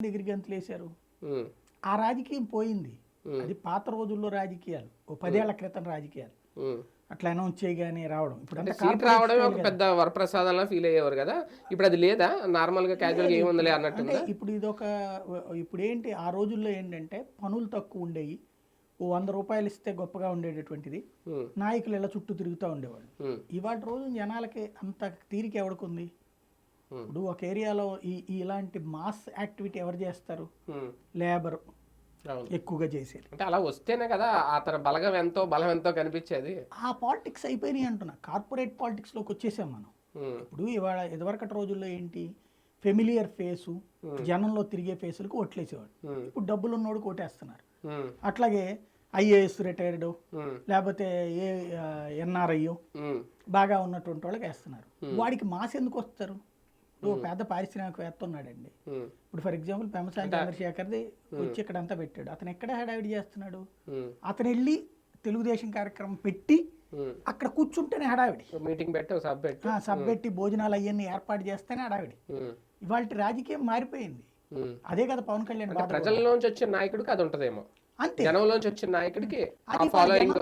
దగ్గర గంతులు వేశారు. ఉమ్, ఆ రాజకీయం పోయింది. అది పాత రోజుల్లో రాజకీయాలు, ఓ 10 ఏళ్ల క్రితం రాజకీయాలు. ఉమ్. అట్లా అనౌన్స్ చేయగానే రావడం. ఇప్పుడు అంటే అంతా సీట్ కార్పొరేట్ రావడమే స్టైల్ ఒక కదా. పెద్ద వరప్రసాదంలా ఫీల్ అయ్యేవారు కదా, ఇప్పుడు అది లేదా? నార్మల్గా క్యాజువల్గా లేదు ఏముందిలే ఇప్పుడు. అంటే అన్నట్టుందా? ఇప్పుడు ఇదొక ఇప్పుడు ఏంటి ఆ రోజుల్లో ఏంటంటే పనులు తక్కువ ఉండేవి. ఓ 100 రూపాయలు ఇస్తే గొప్పగా ఉండేటటువంటిది. ఉమ్, నాయకులు ఇలా చుట్టూ తిరుగుతూ ఉండేవాళ్ళు. ఉమ్, ఇవాళ రోజు జనాలకి అంత తీరిక ఎవడుకుంది? ఉమ్, ఇప్పుడు ఒక ఏరియాలో ఇలాంటి మాస్ యాక్టివిటీ ఎవరు చేస్తారు? ఉమ్. లేబర్ అవును. ఎక్కువగా చేసేది. అంటే అలా వస్తేనే కదా అతని బలగం ఎంతో బలం ఎంతో కనిపించేది. ఆ పాలిటిక్స్ అయిపోయినాయి అంటున్నా. కార్పొరేట్ పాలిటిక్స్లోకి వచ్చేసాం మనం. ఉమ్, ఇప్పుడు ఇవాళ ఇదివరకటి రోజుల్లో ఏంటి, ఫెమిలియర్ ఫేసు, జనంలో తిరిగే ఫేసులకు ఓట్లేసేవాడు. ఉమ్, ఇప్పుడు డబ్బులు ఉన్నోడికి ఓటేస్తున్నారు. ఉమ్, అట్లాగే ఐఏఎస్ రిటైర్డ్, ఉమ్, లేకపోతే ఏ ఎన్ఆర్ఐ ఉమ్, బాగా ఉన్నటువంటి వాళ్ళకి వేస్తున్నారు. వాడికి మాస్ ఎందుకు వస్తారు? ఇప్పుడు ఓ పెద్ద పారిశ్రామికవేత్త ఉన్నాడండి. ఉమ్, ఇప్పుడు ఫర్ ఎగ్జాంపుల్ పెమసాని చంద్రశేఖర్ది వచ్చి ఇక్కడ అంతా పెట్టాడు. అతను ఎక్కడ హడావిడి చేస్తున్నాడు? ఉమ్, అతను వెళ్ళి తెలుగుదేశం కార్యక్రమం పెట్టి ఉమ్. అక్కడ కూర్చుంటేనే హడావిడి. మీటింగ్ పెట్టి ఒక సబ్ పెట్టి. సబ్ పెట్టి భోజనాలు అవన్నీ ఏర్పాటు చేస్తేనే హడావిడి. ఉమ్, ఇవాళ రాజకీయం మారిపోయింది. ఉమ్. అదే కదా పవన్ కళ్యాణ్ అంటే బాధ కూడా. ప్రజల్లోంచి వచ్చిన నాయకుడికి అది ఉంటదేమో, అంతే. జనంలోంచి వచ్చిన నాయకుడికి ఆ అది వాళ్ళ ఫాలోయింగ్ జనం